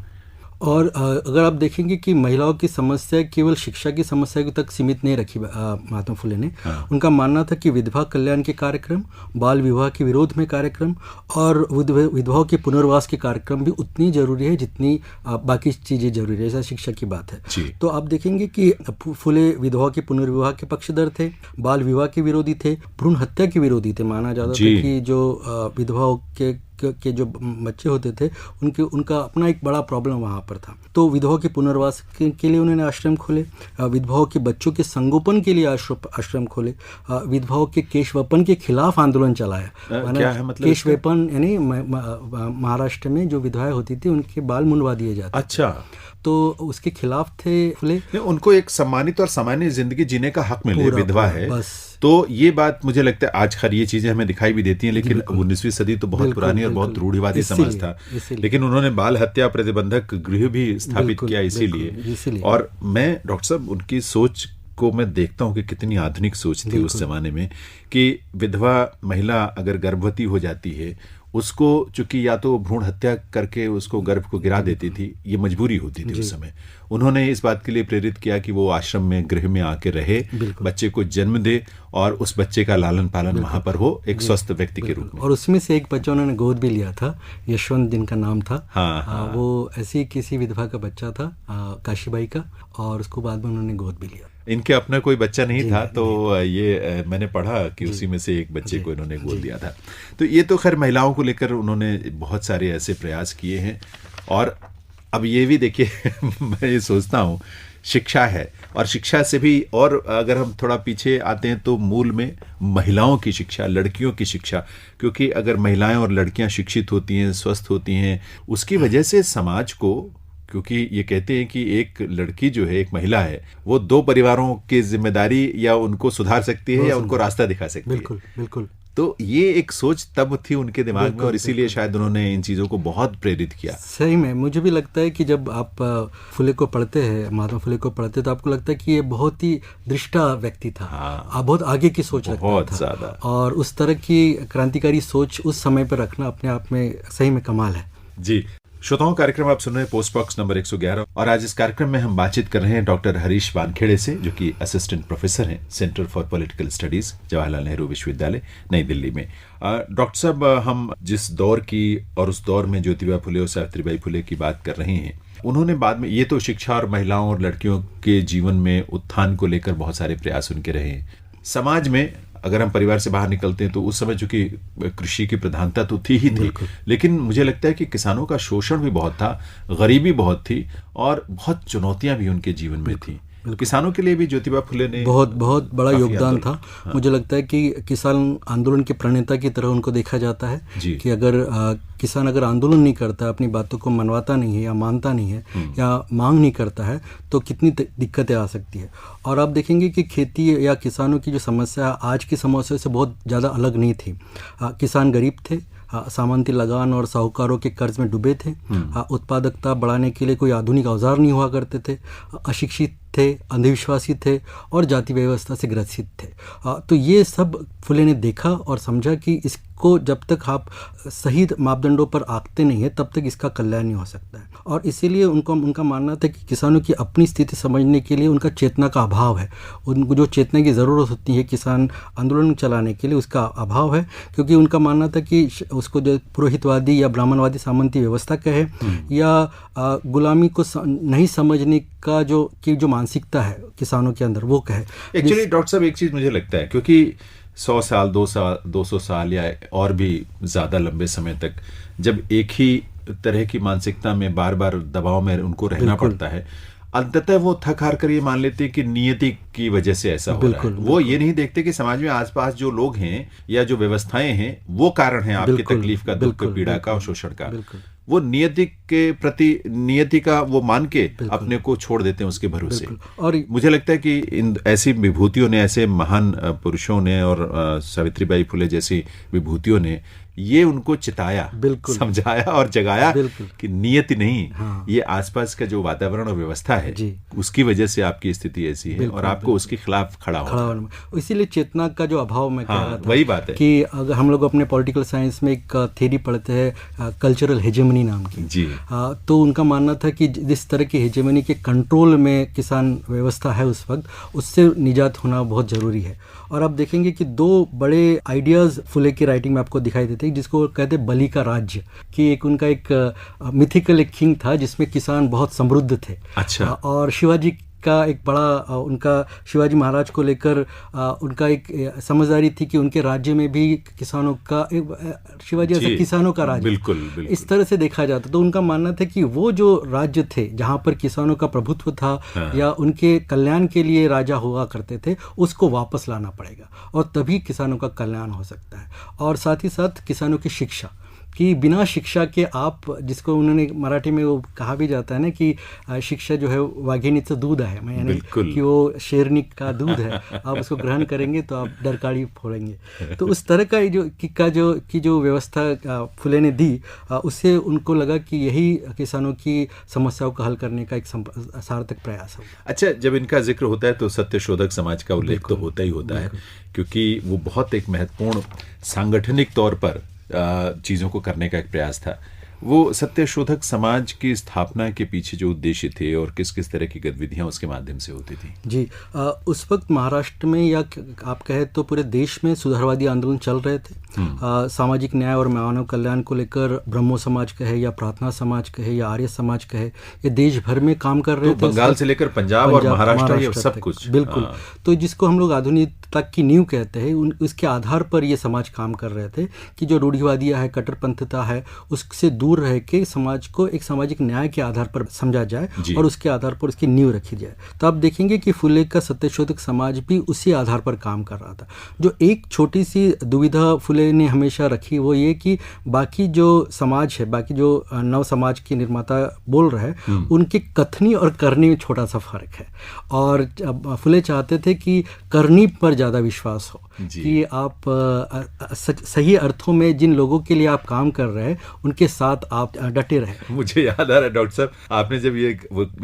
और अगर आप देखेंगे कि महिलाओं की समस्या केवल शिक्षा की समस्या तक सीमित नहीं रखी महात्मा फुले ने। उनका मानना था कि विधवा कल्याण के कार्यक्रम, बाल विवाह के विरोध में कार्यक्रम और विधवाओं के पुनर्वास के कार्यक्रम भी उतनी जरूरी है जितनी बाकी चीज़ें जरूरी है, जैसा शिक्षा की बात है। तो आप देखेंगे कि फुले विधवाओं के पुनर्विवाह के पक्षधर थे, बाल विवाह के विरोधी थे, भ्रूण हत्या के विरोधी थे। माना जाता था कि जो विधवाओं के जो बच्चे होते थे उनका अपना एक बड़ा प्रॉब्लम वहाँ पर था। तो विधवाओं के पुनर्वास के लिए उन्होंने आश्रम खोले, विधवाओं के बच्चों के संगोपन के लिए आश्रम खोले, विधवाओं के केशवपन के खिलाफ आंदोलन चलाया। क्या है मतलब? केशवपन यानी महाराष्ट्र में जो विधवाएं होती थी उनके बाल मुंडवा दिए जाते। अच्छा। तो उसके खिलाफ थे फुले। उनको एक सम्मानित और सामान्य जिंदगी जीने का हक मिले, विधवा है बस। तो ये बात मुझे लगता है आज खैर ये चीजें हमें दिखाई भी देती हैं, लेकिन 19वीं सदी तो बहुत पुरानी और बहुत रूढ़िवादी समाज था, लेकिन उन्होंने बाल हत्या प्रतिबंधक गृह भी स्थापित किया इसीलिए। और मैं डॉक्टर साहब उनकी सोच को मैं देखता हूँ कि कितनी आधुनिक सोच थी उस जमाने में, कि विधवा महिला अगर गर्भवती हो जाती है उसको चूंकि या तो भ्रूण हत्या करके उसको गर्भ को गिरा देती थी, ये मजबूरी होती थी उस समय। उन्होंने इस बात के लिए प्रेरित किया कि वो आश्रम में गृह में आके रहे, बच्चे को जन्म दे और उस बच्चे का लालन पालन वहां पर हो एक स्वस्थ व्यक्ति के रूप में। और उसमें से एक बच्चा उन्होंने गोद भी लिया था, यशवंत जिनका नाम था। हाँ। वो ऐसी किसी विधवा का बच्चा था, काशीबाई का, और उसको बाद में उन्होंने गोद भी लिया। इनके अपना कोई बच्चा नहीं था, तो ये मैंने पढ़ा कि उसी में से एक बच्चे को इन्होंने गोद दिया था। तो ये तो खैर महिलाओं को लेकर उन्होंने बहुत सारे ऐसे प्रयास किए हैं। और अब ये भी देखिए मैं ये सोचता हूँ शिक्षा है, और शिक्षा से भी, और अगर हम थोड़ा पीछे आते हैं तो मूल में महिलाओं की शिक्षा, लड़कियों की शिक्षा, क्योंकि अगर महिलाएं और लड़कियां शिक्षित होती हैं, स्वस्थ होती हैं, उसकी वजह से समाज को, क्योंकि ये कहते हैं कि एक लड़की जो है, एक महिला है, वो 2 परिवारों की जिम्मेदारी या उनको सुधार सकती है या उनको रास्ता दिखा सकती है। बिल्कुल बिल्कुल। तो ये एक सोच तब थी उनके दिमाग में, और इसीलिए शायद उन्होंने इन चीज़ों को बहुत प्रेरित किया। सही में मुझे भी लगता है कि जब आप फुले को पढ़ते हैं, महात्मा फुले को पढ़ते, तो आपको लगता है कि ये बहुत ही दृष्टा व्यक्ति था। आप बहुत आगे की सोच रखता था, बहुत ज्यादा। और उस तरह की क्रांतिकारी सोच उस समय पर रखना अपने आप में सही में कमाल है। जी श्रोताओं, कार्यक्रम आप सुन रहे हैं पोस्ट बॉक्स नंबर 111, और आज इस कार्यक्रम में हम बातचीत कर रहे हैं डॉक्टर हरीश वानखेड़े से, जो कि असिस्टेंट प्रोफेसर हैं centre for political studies, Jawaharlal Nehru विश्वविद्यालय, नई दिल्ली में। डॉक्टर साहब, हम जिस दौर की और उस दौर में ज्योतिबा फुले और सावित्रीबाई फुले की बात कर रहे हैं, उन्होंने बाद में, ये तो शिक्षा और महिलाओं और लड़कियों के जीवन में उत्थान को लेकर बहुत सारे प्रयास उनके रहे हैं। समाज में अगर हम परिवार से बाहर निकलते हैं तो उस समय चूंकि कृषि की प्रधानता तो थी ही थी, लेकिन मुझे लगता है कि किसानों का शोषण भी बहुत था, गरीबी बहुत थी, और बहुत चुनौतियां भी उनके जीवन में थी। किसानों के लिए भी ज्योतिबा फुले ने बहुत बड़ा योगदान था। मुझे लगता है कि किसान आंदोलन के प्रणेता की तरह उनको देखा जाता है कि अगर किसान अगर आंदोलन नहीं करता, अपनी बातों को मनवाता नहीं है या मानता नहीं है या मांग नहीं करता है, तो कितनी दिक्कतें आ सकती है। और आप देखेंगे कि खेती या किसानों की जो समस्या आज की समस्या से बहुत ज़्यादा अलग नहीं थी। किसान गरीब थे, सामंती लगान और साहूकारों के कर्ज में डूबे थे, उत्पादकता बढ़ाने के लिए कोई आधुनिक औजार नहीं हुआ करते थे, अशिक्षित थे, अंधविश्वासी थे और जाति व्यवस्था से ग्रसित थे। तो ये सब फुले ने देखा और समझा कि इसको जब तक आप सही मापदंडों पर आंकते नहीं है, तब तक इसका कल्याण नहीं हो सकता है। और इसीलिए उनका मानना था कि किसानों की अपनी स्थिति समझने के लिए उनका चेतना का अभाव है। उनको जो चेतना की ज़रूरत होती है किसान आंदोलन चलाने के लिए, उसका अभाव है, क्योंकि उनका मानना था कि उसको जो पुरोहितवादी या ब्राह्मणवादी सामंती व्यवस्था कहे या गुलामी को नहीं समझने का जो मानसिकता है किसानों के अंदर, वो कहे। एक्चुअली डॉक्टर साहब, एक चीज़ मुझे लगता है, क्योंकि 100 साल 200 साल या और भी ज़्यादा लंबे समय तक जब एक ही तरह की मानसिकता में बार बार दबाव में उनको रहना पड़ता है, अंततः वो थक हार कर ये मान लेते हैं कि नियति की वजह से ऐसा हो रहा है। वो ये नहीं देखते कि समाज में आसपास जो लोग हैं या जो व्यवस्थाएं हैं वो कारण है आपकी तकलीफ का, दुख, पीड़ा का और शोषण का। वो नियति के प्रति, नियति का वो मान के अपने को छोड़ देते हैं उसके भरोसे। और मुझे लगता है कि इन ऐसी विभूतियों ने, ऐसे महान पुरुषों ने और सावित्रीबाई फुले जैसी विभूतियों ने ये उनको चिताया, बिल्कुल, समझाया और जगाया बिल्कुल, कि नियति नहीं, हाँ, ये आसपास का जो वातावरण और व्यवस्था है जी, उसकी वजह से आपकी स्थिति ऐसी है और आपको उसके खिलाफ खड़ा होना। इसीलिए चेतना का जो अभाव मैं कह रहा था, वही बात है कि अगर हम लोग अपने पॉलिटिकल साइंस में एक थ्योरी पढ़ते हैं कल्चरल हेजेमनी नाम की जी, तो उनका मानना था कि जिस तरह की हेजेमनी के कंट्रोल में किसान व्यवस्था है उस वक्त, उससे निजात होना बहुत ज़रूरी है। और आप देखेंगे कि दो बड़े आइडियाज़ फुले की राइटिंग में आपको दिखाई देते हैं, जिसको कहते हैं बलि का राज्य, कि एक उनका एक मिथिकल एक किंग था जिसमें किसान बहुत समृद्ध थे। अच्छा। और शिवाजी का एक बड़ा उनका शिवाजी महाराज को लेकर उनका एक समझदारी थी कि उनके राज्य में भी किसानों का शिवाजी ऐसे किसानों का राज्य, बिल्कुल, बिल्कुल इस तरह से देखा जाता। तो उनका मानना था कि वो जो राज्य थे जहाँ पर किसानों का प्रभुत्व था, या उनके कल्याण के लिए राजा हुआ करते थे, उसको वापस लाना पड़ेगा और तभी किसानों का कल्याण हो सकता है। और साथ ही साथ किसानों की शिक्षा, कि बिना शिक्षा के आप, जिसको उन्होंने मराठी में वो कहा भी जाता है ना कि शिक्षा जो है वाघिणीचं दूध है, यानी कि वो शेरनी का दूध है, आप उसको ग्रहण करेंगे तो आप डरकाड़ी फोड़ेंगे। तो उस तरह का जो व्यवस्था फुले ने दी, उससे उनको लगा कि यही किसानों की समस्याओं को हल करने का एक सार्थक प्रयास होगा। अच्छा, जब इनका जिक्र होता है तो सत्यशोधक समाज का उल्लेख तो होता ही होता है, क्योंकि वो बहुत एक महत्वपूर्ण सांगठनिक तौर पर चीज़ों को करने का एक प्रयास था। वो सत्यशोधक समाज की स्थापना के पीछे जो उद्देश्य थे और किस किस तरह की गतिविधियां उसके माध्यम से होती थी? जी, उस वक्त महाराष्ट्र में, या आप कहें तो पूरे देश में, सुधारवादी आंदोलन चल रहे थे। सामाजिक न्याय और मानव कल्याण को लेकर ब्रह्मो समाज कहे या प्रार्थना समाज कहे या आर्य समाज कहे, ये देश भर में काम कर रहे थे। बंगाल से लेकर पंजाब और महाराष्ट्र, ये सब कुछ, बिल्कुल। तो जिसको हम लोग आधुनिकता की नींव कहते हैं, उसके आधार पर ये समाज काम कर रहे थे कि जो रूढ़िवादियाँ है, कट्टरपंथता है, उससे दूर रह के समाज को एक सामाजिक न्याय के आधार पर समझा जाए और उसके आधार पर उसकी नींव रखी जाए। तो आप देखेंगे कि फुले का सत्यशोधक समाज भी उसी आधार पर काम कर रहा था। जो एक छोटी सी दुविधा फुले ने हमेशा रखी, वो ये कि बाकी जो समाज है, बाकी जो नव समाज के निर्माता बोल रहे हैं, उनके कथनी और करनी में छोटा सा फर्क है। और फुले चाहते थे कि करनी पर ज़्यादा विश्वास हो, कि आप सही अर्थों में जिन लोगों के लिए आप काम कर रहे हैं उनके साथ आप डटे रहे। मुझे याद आ रहा है डॉक्टर साहब, आपने जब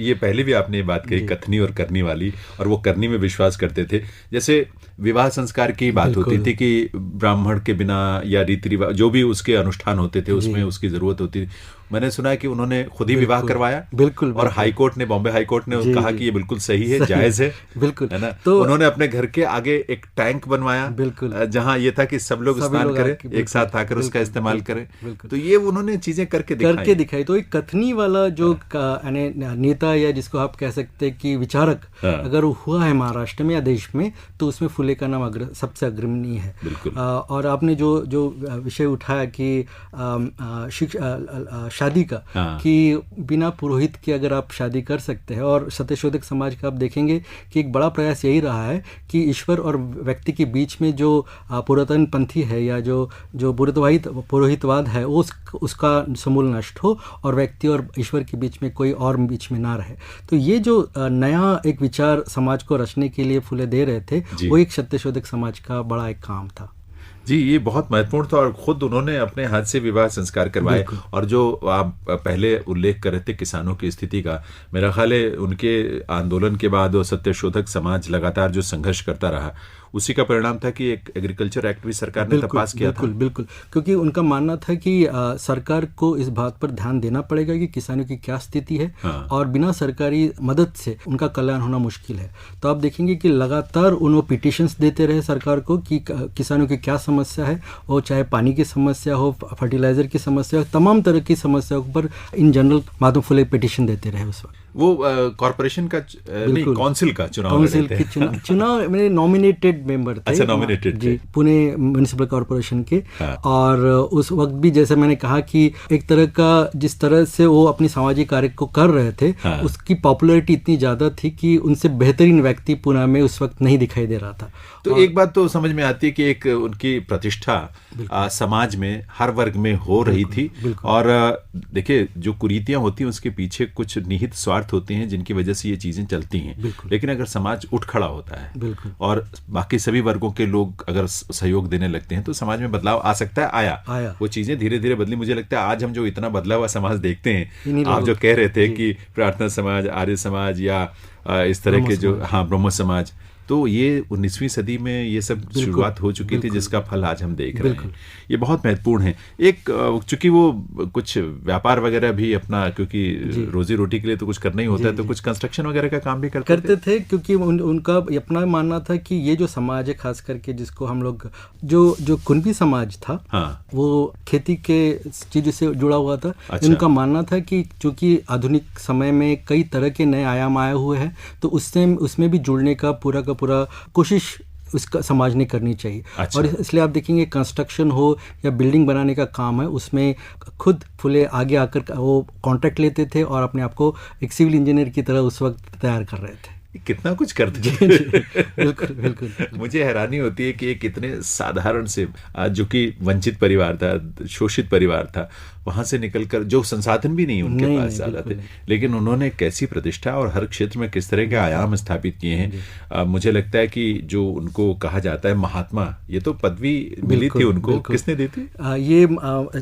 ये पहले भी आपने ये बात कही, कथनी और करनी वाली, और वो करनी में विश्वास करते थे। जैसे विवाह संस्कार की बात होती थी कि ब्राह्मण के बिना या रीति रिवाज जो भी उसके अनुष्ठान होते थे उसमें उसकी जरूरत होती थी। मैंने सुना है कि उन्होंने खुद ही विवाह करवाया, बिल्कुल, और हाई कोर्ट ने, बॉम्बे हाई कोर्ट ने कहा कि ये बिल्कुल सही है, जायज है, बिल्कुल, है ना। तो उन्होंने अपने घर के आगे एक टैंक बनवाया, बिल्कुल, जहां ये था कि सब लोग स्नान करें, एक साथ आकर उसका इस्तेमाल करें। तो ये उन्होंने चीजें करके दिखाई। तो एक कथनी वाला जो नेता, या जिसको आप कह सकते हैं कि विचारक, अगर हुआ है महाराष्ट्र में या देश में, तो उसमें फुले का नाम सबसे अग्रणी है। और आपने जो विषय उठाया कि शादी का, कि बिना पुरोहित के अगर आप शादी कर सकते हैं, और सत्यशोधक समाज का आप देखेंगे कि एक बड़ा प्रयास यही रहा है कि ईश्वर और व्यक्ति के बीच में जो पुरातन पंथी है, या जो पुरोहितवाद है, उसका समूल नष्ट हो और व्यक्ति और ईश्वर के बीच में कोई और बीच में ना रहे। तो ये जो नया एक विचार समाज को रचने के लिए फुले दे रहे थे, वो एक सत्यशोधक समाज का बड़ा एक काम था। जी, ये बहुत महत्वपूर्ण था, और खुद उन्होंने अपने हाथ से विवाह संस्कार करवाए। और जो आप पहले उल्लेख कर रहे थे किसानों की स्थिति का, मेरा ख्याल है उनके आंदोलन के बाद वो सत्यशोधक समाज लगातार जो संघर्ष करता रहा, उसी का परिणाम था कि एक एग्रीकल्चर एक्ट भी सरकार ने पास किया था। बिल्कुल, क्योंकि उनका मानना था कि सरकार को इस बात पर ध्यान देना पड़ेगा कि किसानों की क्या स्थिति है, और बिना सरकारी मदद से उनका कल्याण होना मुश्किल है। तो आप देखेंगे कि लगातार उन्होंने पिटिशंस देते रहे सरकार को कि किसानों की क्या समस्या है, वो चाहे पानी की समस्या हो, फर्टिलाइजर की समस्या हो, तमाम तरह की समस्याओं पर in general Madhav Phule petition देते रहे। उस वक्त वो कॉर्पोरेशन का नहीं, काउंसिल का चुनाव मेरे नॉमिनेटेड मेंबर थे। अच्छा, नॉमिनेटेड जी, पुणे म्युनिसिपल कॉर्पोरेशन के। और उस वक्त भी जैसे मैंने कहा कि एक तरह का, जिस तरह से वो अपनी सामाजिक कार्य को कर रहे थे, उसकी पॉपुलैरिटी इतनी ज्यादा थी कि उनसे बेहतरीन व्यक्ति पुणे में उस वक्त नहीं दिखाई दे रहा था। तो एक बात तो समझ में आती है कि एक उनकी प्रतिष्ठा समाज में हर वर्ग में हो रही थी। और देखिए, जो कुरीतियां होती हैं उसके पीछे कुछ निहित स्वार्थ स्वार्थ होते हैं जिनकी वजह से ये चीजें चलती हैं। लेकिन अगर समाज उठ खड़ा होता है और बाकी सभी वर्गों के लोग अगर सहयोग देने लगते हैं तो समाज में बदलाव आ सकता है। आया वो चीजें धीरे धीरे बदली। मुझे लगता है आज हम जो इतना बदला हुआ समाज देखते हैं, आप जो कह रहे थे कि प्रार्थना समाज, आर्य समाज या इस तरह के जो ब्रह्म समाज, तो ये 19वीं सदी में ये सब शुरुआत हो चुकी थी जिसका फल आज हम देख रहे हैं। ये बहुत महत्वपूर्ण है। एक चूंकि वो कुछ व्यापार वगैरह भी अपना, क्योंकि रोजी रोटी के लिए तो कुछ करना ही होता है, तो कुछ कंस्ट्रक्शन वगैरह का काम भी करते थे क्योंकि उनका अपना मानना था कि ये जो समाज है, खास करके जिसको हम लोग जो कुनबी समाज था, वो खेती के चीज से जुड़ा हुआ था। उनका मानना था कि चूंकि आधुनिक समय में कई तरह के नए आयाम आए हुए हैं, तो उसमें भी जुड़ने का पूरा कोशिश उसका समाज ने करनी चाहिए। और इसलिए आप देखेंगे कंस्ट्रक्शन हो या बिल्डिंग बनाने का काम है, उसमें खुद फुले आगे आकर वो कॉन्ट्रैक्ट लेते थे और अपने आप को एक सिविल इंजीनियर की तरह उस वक्त तैयार कर रहे थे। कितना कुछ करते थे। बिल्कुल। मुझे हैरानी होती है कि ये कितने साधारण से, जो कि वंचित परिवार था, शोषित परिवार था, वहां से निकलकर, जो संसाधन भी नहीं उनके पास ज्यादा थे, लेकिन उन्होंने कैसी प्रतिष्ठा और हर क्षेत्र में किस तरह के आयाम स्थापित किए हैं। मुझे लगता है कि जो उनको कहा जाता है महात्मा, ये तो पदवी मिली थी उनको, किसने दी थी? ये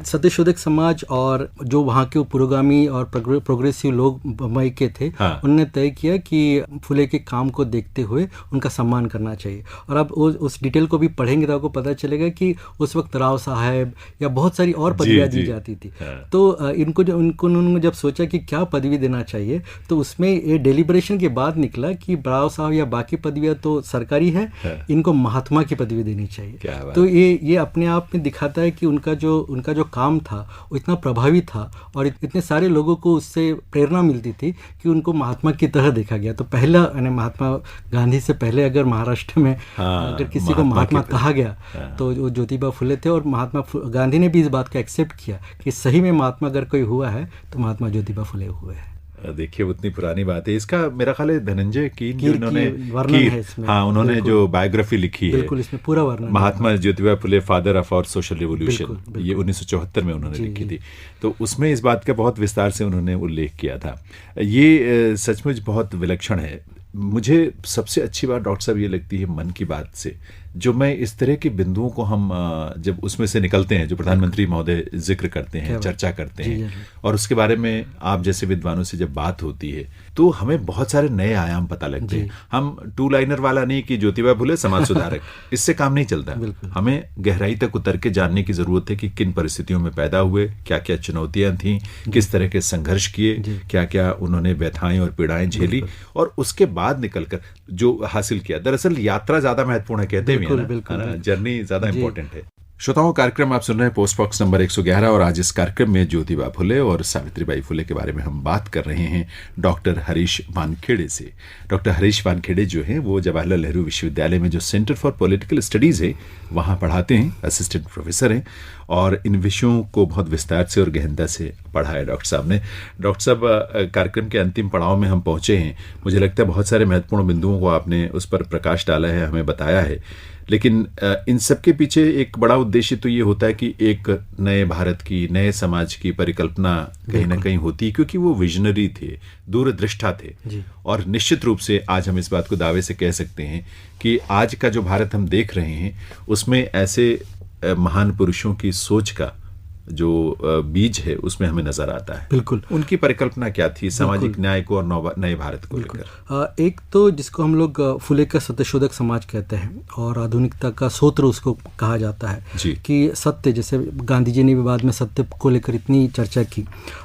सत्यशोधक समाज और जो वहाँ के पुरोगामी और प्रोग्रेसिव लोग बम्बई के थे, उन्होंने तय किया कि फुले के काम को देखते हुए उनका सम्मान करना चाहिए। और अब उस डिटेल को भी पढ़ेंगे तो आपको पता चलेगा कि उस वक्त राव साहब या बहुत सारी और पदवियां दी जाती थी। तो उन्होंने जब सोचा कि क्या पदवी देना चाहिए, तो उसमें ये डेलिब्रेशन के बाद निकला कि राव साहब या बाकी पदवियां तो सरकारी है, इनको महात्मा की पदवी देनी चाहिए। तो ये अपने आप में दिखाता है कि उनका जो काम था वो इतना प्रभावी था और इतने सारे लोगों को उससे प्रेरणा मिलती थी कि उनको महात्मा की तरह देखा गया। तो पहला महात्मा गांधी से पहले अगर महाराष्ट्र में अगर किसी को महात्मा कहा गया तो वो ज्योतिबा फुले थे। और महात्मा गांधी ने भी इस बात को एक्सेप्ट किया कि सही में महात्मा अगर कोई हुआ है तो महात्मा ज्योतिबा फुले हुए हैं। देखिए उतनी पुरानी बात है। इसका मेरा ख्याल है धनंजय कीन जो उन्होंने जो बायोग्राफी लिखी है, बिल्कुल इसमें पूरा वर्णन, Mahatma Jyotiba Phule father of our social revolution, ये 1974 में उन्होंने लिखी थी। तो उसमें इस बात का बहुत विस्तार से उन्होंने उल्लेख किया था। ये सचमुच बहुत विलक्षण है। मुझे सबसे अच्छी बात डॉक्टर साहब ये लगती है मन की बात से, जो मैं इस तरह के बिंदुओं को हम जब उसमें से निकलते हैं, जो प्रधानमंत्री महोदय जिक्र करते हैं, चर्चा करते हैं, और उसके बारे में आप जैसे विद्वानों से जब बात होती है तो हमें बहुत सारे नए आयाम पता लगते हैं। हम टू लाइनर वाला नहीं कि ज्योतिबा फुले समाज सुधारक, इससे काम नहीं चलता। हमें गहराई तक उतर के जानने की जरूरत है कि किन परिस्थितियों में पैदा हुए, क्या क्या चुनौतियां थी, किस तरह के संघर्ष किए, क्या क्या उन्होंने व्यथाएं और पीड़ाएं झेली, और उसके बाद निकलकर जो हासिल किया। दरअसल यात्रा ज्यादा महत्वपूर्ण है, कहते हैं ना, जर्नी ज्यादा इंपॉर्टेंट है। श्रोताओं, कार्यक्रम आप सुन रहे हैं पोस्ट बॉक्स नंबर 111 और आज इस कार्यक्रम में ज्योतिबा फुले और सावित्रीबाई फुले के बारे में हम बात कर रहे हैं डॉक्टर हरीश वानखेड़े से। डॉक्टर हरीश वानखेड़े जो हैं वो जवाहरलाल नेहरू विश्वविद्यालय में जो सेंटर फॉर पॉलिटिकल स्टडीज़ है वहाँ पढ़ाते हैं, असिस्टेंट प्रोफेसर हैं, और इन विषयों को बहुत विस्तार से और गहनता से पढ़ा है डॉक्टर साहब ने। डॉक्टर साहब, कार्यक्रम के अंतिम पड़ाव में हम पहुँचे हैं। मुझे लगता है बहुत सारे महत्वपूर्ण बिंदुओं को आपने उस पर प्रकाश डाला है, हमें बताया है, लेकिन इन सब के पीछे एक बड़ा उद्देश्य तो ये होता है कि एक नए भारत की, नए समाज की परिकल्पना कहीं ना कहीं होती, क्योंकि वो विजनरी थे, दूरदृष्टा थे। और निश्चित रूप से आज हम इस बात को दावे से कह सकते हैं कि आज का जो भारत हम देख रहे हैं उसमें ऐसे महान पुरुषों की सोच का जो बीज है उसमें हमें नजर आता है। बिल्कुल। उनकी परिकल्पना क्या थी सामाजिक न्याय को और नए भारत को लेकर? एक तो जिसको हम लोग फुले का सत्यशोधक समाज कहते हैं और आधुनिकता का सूत्र उसको कहा जाता है कि सत्य, जैसे गांधी जी ने भी बाद में सत्य को लेकर इतनी चर्चा की,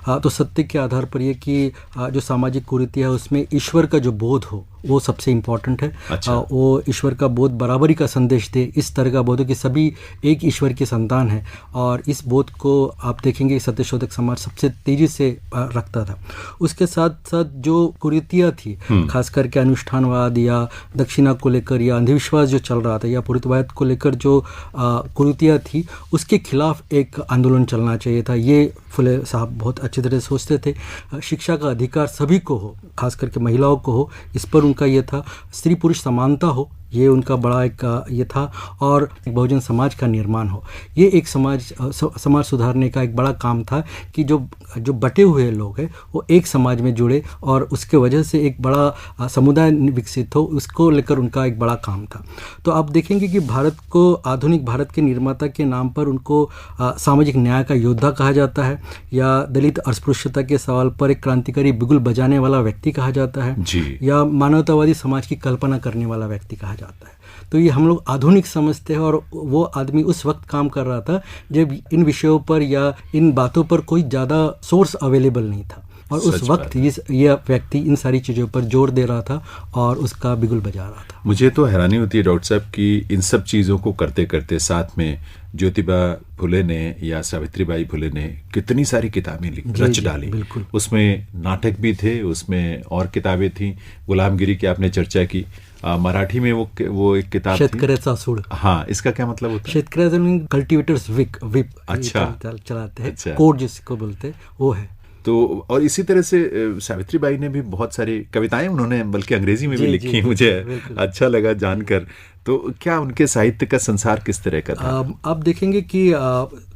तो सत्य के आधार पर यह कि जो सामाजिक कुरीतियां है उसमें ईश्वर का जो बोध हो वो सबसे इम्पोर्टेंट है। वो ईश्वर का बोध, बराबरी का संदेश दे, इस तरह का बोध हो कि सभी एक ईश्वर की संतान है, और इस बोध को आप देखेंगे सत्यशोधक समाज सबसे तेजी से रखता था। उसके साथ साथ जो कुरीतियाँ थी, खास करके अनुष्ठानवाद या दक्षिणा को लेकर या अंधविश्वास जो चल रहा था या पुरोहितवाद को लेकर जो कुरीतियाँ थी, उसके खिलाफ एक आंदोलन चलना चाहिए था। ये फुले साहब बहुत अच्छी तरह से सोचते थे। शिक्षा का अधिकार सभी को हो, खास करके महिलाओं को हो, इस पर उनका ये था। स्त्री पुरुष समानता हो, ये उनका बड़ा एक ये था, और बहुजन समाज का निर्माण हो। ये एक समाज सुधारने का एक बड़ा काम था कि जो बटे हुए लोग हैं वो एक समाज में जुड़े और उसके वजह से एक बड़ा समुदाय विकसित हो, उसको लेकर उनका एक बड़ा काम था। तो आप देखेंगे कि भारत को, आधुनिक भारत के निर्माता के नाम पर उनको सामाजिक न्याय का योद्धा कहा जाता है, या दलित अस्पृश्यता के सवाल पर एक क्रांतिकारी बिगुल बजाने वाला व्यक्ति कहा जाता है जी। या मानवतावादी समाज की कल्पना करने वाला व्यक्ति कहा जाता है। तो ये हम लोग आधुनिक समझते हैं, और वो आदमी उस वक्त काम कर रहा था जब इन विषयों पर या इन बातों पर कोई ज़्यादा सोर्स अवेलेबल नहीं था, और उस वक्त ये व्यक्ति इन सारी चीज़ों पर जोर दे रहा था और उसका बिगुल बजा रहा था। मुझे तो हैरानी होती है डॉक्टर साहब कि इन सब चीज़ों को करते करते साथ में ज्योतिबा फुले ने या सावित्रीबाई फुले ने कितनी सारी किताबें रच डाली। उसमें नाटक भी थे, उसमें और किताबें थी। गुलामगिरी की आपने चर्चा की, मराठी में वो एक किताब शेतकऱ्याचा सूड। हाँ, इसका क्या मतलब होता है? शेतकऱ्याचा कल्टिवेटर्स विप अच्छा चलाते हैं, कोड जिसको बोलते हैं वो है। तो और इसी तरह से सावित्रीबाई ने भी बहुत सारी कविताएं उन्होंने बल्कि अंग्रेजी में भी लिखी। मुझे अच्छा लगा जानकर। तो क्या उनके साहित्य का संसार किस तरह का था? आप देखेंगे कि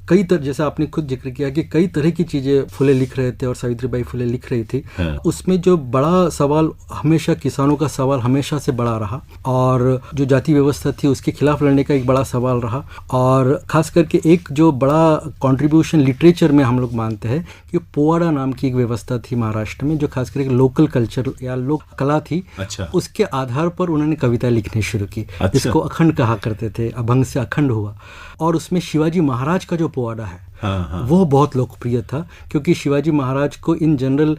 कई तरह, जैसा आपने खुद जिक्र किया कि कई तरह की चीज़ें फुले लिख रहे थे और सावित्रीबाई फुले लिख रही थी। उसमें जो बड़ा सवाल हमेशा किसानों का सवाल हमेशा से बड़ा रहा, और जो जाति व्यवस्था थी उसके खिलाफ लड़ने का एक बड़ा सवाल रहा। और खास करके एक जो बड़ा कंट्रीब्यूशन लिटरेचर में हम लोग मानते हैं कि पोवाड़ा नाम की एक व्यवस्था थी महाराष्ट्र में, जो खास करके लोकल कल्चर या लोक कला थी। अच्छा। उसके आधार पर उन्होंने कविता लिखनी शुरू की। अच्छा। जिसको अखंड कहा करते थे, अभंग से अखंड हुआ। और उसमें शिवाजी महाराज का जो पोवाड़ा है वो बहुत लोकप्रिय था, क्योंकि शिवाजी महाराज को इन जनरल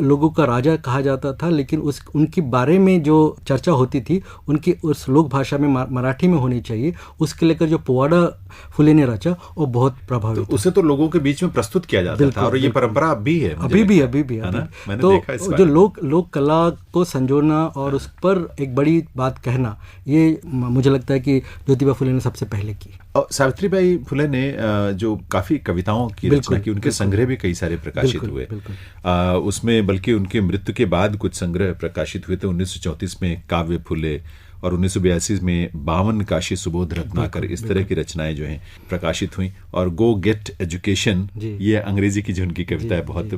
लोगों का राजा कहा जाता था, लेकिन उनके बारे में जो चर्चा होती थी उनकी उस लोक भाषा में मराठी में होनी चाहिए। उसके लेकर जो पोवाड़ा फुले ने रचा वो बहुत प्रभावित। तो उसे तो लोगों के बीच में प्रस्तुत किया जाता था, और ये परंपरा अब भी है, अभी भी। तो जो लोक कला को संजोना और उस पर एक बड़ी बात कहना, ये मुझे लगता है कि ज्योतिबा फुले ने सबसे पहले की। और सावित्रीबाई फुले ने जो काफी कविताओं की रचना की, उनके संग्रह भी कई सारे प्रकाशित हुए। उसमें बल्कि उनके मृत्यु के बाद कुछ संग्रह प्रकाशित हुए थे। 1934 में काव्य फुले और 1982 में 52 काशी सुबोध रत्नाकर, इस तरह की रचनाएं जो हैं प्रकाशित हुई। और गो गेट एजुकेशन, ये अंग्रेजी की जो उनकी कविता है बहुत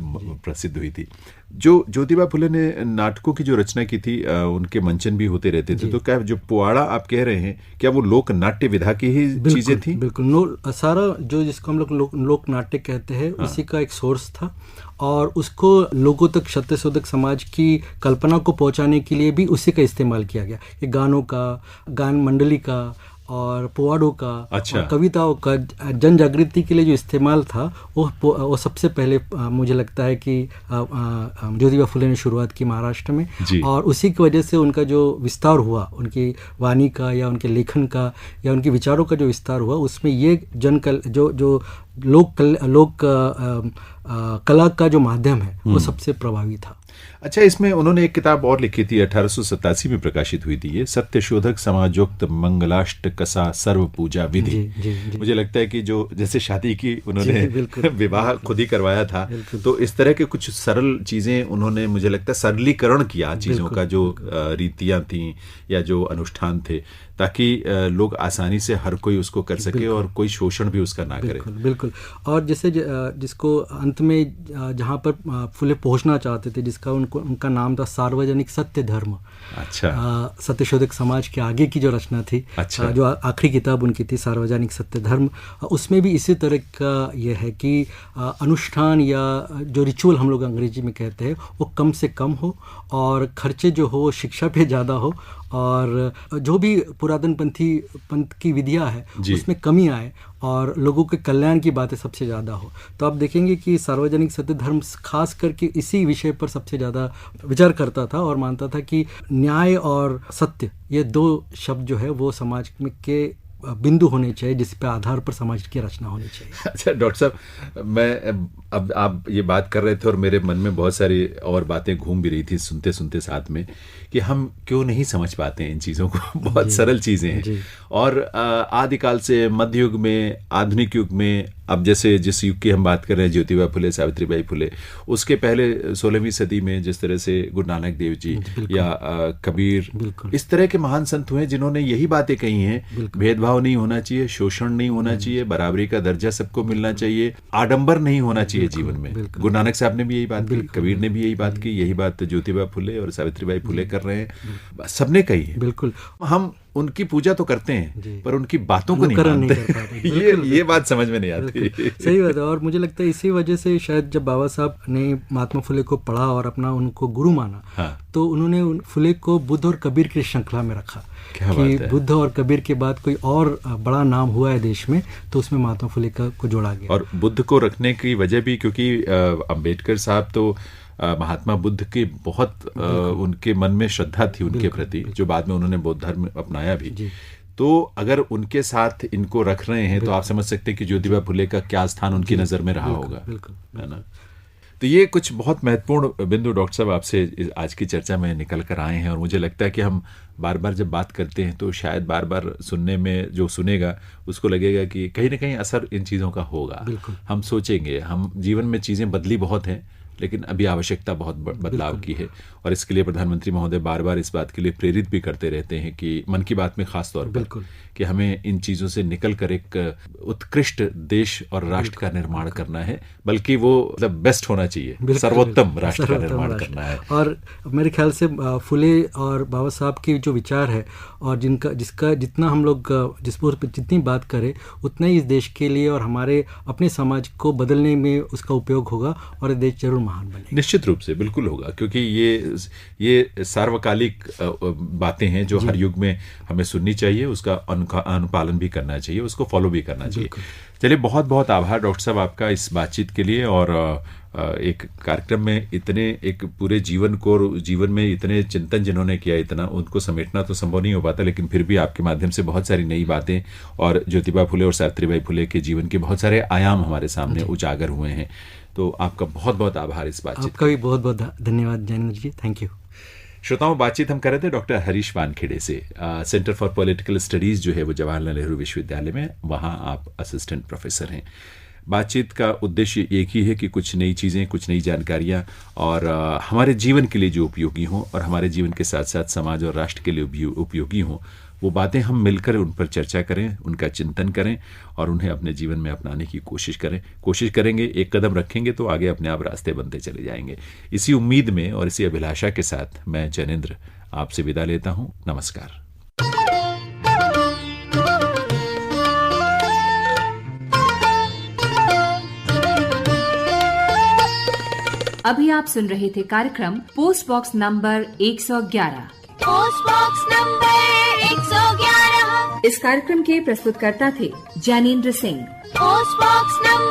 प्रसिद्ध हुई थी। जो ज्योतिबा फुले ने नाटकों की जो रचना की थी, उनके मंचन भी होते रहते थे। तो क्या जो पोवाड़ा आप कह रहे हैं, क्या वो लोक नाट्य विधा की ही चीजें थी? बिल्कुल। सारा जो जिसको हम लोग लोक नाट्य कहते हैं, उसी का एक सोर्स था, और उसको लोगों तक, सत्यशोधक समाज की कल्पना को पहुंचाने के लिए भी उसी का इस्तेमाल किया गया। ये गानों का, गान मंडली का और पोवाड़ों का, अच्छा। और कविताओं का जन जागृति के लिए जो इस्तेमाल था वो सबसे पहले मुझे लगता है कि ज्योतिबा फुले ने शुरुआत की महाराष्ट्र में। और उसी की वजह से उनका जो विस्तार हुआ, उनकी वाणी का या उनके लेखन का या उनके विचारों का जो विस्तार हुआ, उसमें ये जो लोक कला का जो माध्यम है वो सबसे प्रभावी था। अच्छा, इसमें उन्होंने एक किताब और लिखी थी, 1887 में प्रकाशित हुई थी, ये सत्यशोधक समाजोक्त मंगलाष्ट कसा सर्व पूजा विधि। मुझे लगता है कि जो जैसे शादी की उन्होंने विवाह खुद ही करवाया था, तो इस तरह के कुछ सरल चीजें उन्होंने, मुझे लगता है सरलीकरण किया चीजों का, जो रीतियां थी या जो अनुष्ठान थे, ताकि लोग आसानी से हर कोई उसको कर सके और कोई शोषण भी उसका ना करे। बिल्कुल। और जैसे जिसको अंत में जहाँ पर फुले पहुँचना चाहते थे, जिसका उनका नाम था सार्वजनिक सत्य धर्म। अच्छा। सत्यशोधक समाज के आगे की जो रचना थी, अच्छा। जो आखिरी किताब उनकी थी सार्वजनिक सत्य धर्म, उसमें भी इसी तरह का ये है कि अनुष्ठान या जो रिचुअल हम लोग अंग्रेजी में कहते हैं वो कम से कम हो, और खर्चे जो हो शिक्षा पे ज़्यादा हो, और जो भी पुरातन पंथ की विधियाँ है उसमें कमी आए, और लोगों के कल्याण की बातें सबसे ज़्यादा हो। तो आप देखेंगे कि सार्वजनिक सत्य धर्म खास करके इसी विषय पर सबसे ज़्यादा विचार करता था, और मानता था कि न्याय और सत्य, ये दो शब्द जो है वो समाज में के बिंदु होने चाहिए, जिस पे आधार पर समाज की रचना होनी चाहिए। अच्छा डॉक्टर साहब, मैं अब आप ये बात कर रहे थे और मेरे मन में बहुत सारी और बातें घूम भी रही थी सुनते सुनते साथ में, कि हम क्यों नहीं समझ पाते हैं इन चीज़ों को। बहुत सरल चीज़ें हैं, और आदिकाल से मध्य युग में, आधुनिक युग में, अब जैसे जिस युग की हम बात कर रहे हैं, ज्योतिबा फुले, सावित्रीबाई फुले, उसके पहले 16वीं सदी में जिस तरह से गुरु नानक देव जी या कबीर, इस तरह के महान संत हुए जिन्होंने यही बातें कही हैं, भेदभाव नहीं होना चाहिए, शोषण नहीं होना चाहिए, बराबरी का दर्जा सबको मिलना चाहिए, आडंबर नहीं होना चाहिए जीवन में। गुरु नानक साहब ने भी यही बात की, कबीर ने भी यही बात की, यही बात ज्योतिबा फुले और सावित्रीबाई फुले कर रहे हैं, सबने कही है। बिल्कुल, हम उनकी पूजा तो करते हैं पर उनकी बातों को नहीं मानते। ये बात समझ में नहीं आती। सही बात है। और मुझे लगता है इसी वजह से शायद जब बाबा साहब ने महात्मा फुले को पढ़ा और अपना उनको गुरु माना, तो उन्होंने फुले को बुद्ध और कबीर की श्रृंखला में रखा कि बुद्ध और कबीर के बाद कोई और बड़ा नाम हुआ है देश में, तो उसमें महात्मा फुले को जोड़ा गया। और बुद्ध को रखने की वजह भी क्योंकि अम्बेडकर साहब तो महात्मा बुद्ध के बहुत उनके मन में श्रद्धा थी उनके प्रति, जो बाद में उन्होंने बौद्ध धर्म अपनाया भी। तो अगर उनके साथ इनको रख रहे हैं तो आप समझ सकते हैं कि ज्योतिबा फुले का क्या स्थान उनकी नज़र में रहा होगा, है ना। तो ये कुछ बहुत महत्वपूर्ण बिंदु डॉक्टर साहब आपसे आज की चर्चा में निकल कर आए हैं, और मुझे लगता है कि हम बार बार जब बात करते हैं तो शायद बार बार सुनने में जो सुनेगा उसको लगेगा कि कहीं ना कहीं असर इन चीज़ों का होगा। हम सोचेंगे, हम जीवन में चीज़ें बदली बहुत हैं लेकिन अभी आवश्यकता बहुत बदलाव की है, और इसके लिए प्रधानमंत्री महोदय बार बार इस बात के लिए प्रेरित भी करते रहते हैं कि मन की बात में खास तौर पर कि हमें इन चीज़ों से निकल कर एक उत्कृष्ट देश और राष्ट्र का निर्माण करना है, बल्कि वो मतलब बेस्ट होना चाहिए, सर्वोत्तम राष्ट्र का निर्माण करना है। और मेरे ख्याल से फुले और बाबा साहब की जो विचार है और जिसका जितना हम लोग जितनी बात करें उतना ही इस देश के लिए और हमारे अपने समाज को बदलने में उसका उपयोग होगा और ये देश जरूर महान बनेगा। निश्चित रूप से बिल्कुल होगा, क्योंकि ये सार्वकालिक बातें हैं जो हर युग में हमें सुननी चाहिए, उसका अनुपालन भी करना चाहिए, उसको फॉलो भी करना चाहिए। चलिए, बहुत बहुत आभार डॉक्टर साहब आपका इस बातचीत के लिए, और एक कार्यक्रम में इतने एक पूरे जीवन में इतने चिंतन जिन्होंने किया, इतना उनको समेटना तो संभव नहीं हो पाता, लेकिन फिर भी आपके माध्यम से बहुत सारी नई बातें और ज्योतिबा फुले और सावित्रीबाई फुले के जीवन के बहुत सारे आयाम हमारे सामने उजागर हुए हैं। तो आपका बहुत बहुत आभार इस बातचीत। आपका भी बहुत बहुत धन्यवाद जैनेंद्र जी, थैंक यू। श्रोताओं, बातचीत हम कर रहे थे डॉक्टर हरीश वानखेड़े से, सेंटर फॉर पॉलिटिकल स्टडीज़ जो है वो जवाहरलाल नेहरू विश्वविद्यालय में, वहाँ आप असिस्टेंट प्रोफेसर हैं। बातचीत का उद्देश्य एक ही है कि कुछ नई चीज़ें, कुछ नई जानकारियाँ और हमारे जीवन के लिए जो उपयोगी हों और हमारे जीवन के साथ साथ समाज और राष्ट्र के लिए उपयोगी हों, वो बातें हम मिलकर उन पर चर्चा करें, उनका चिंतन करें और उन्हें अपने जीवन में अपनाने की कोशिश करेंगे। एक कदम रखेंगे तो आगे अपने आप रास्ते बनते चले जाएंगे। इसी उम्मीद में और इसी अभिलाषा के साथ मैं जैनेंद्र आपसे विदा लेता हूँ। नमस्कार। अभी आप सुन रहे थे कार्यक्रम post box number 111। Post box number 111। इस कार्यक्रम के प्रस्तुतकर्ता थे Jainendra Singh. Post box number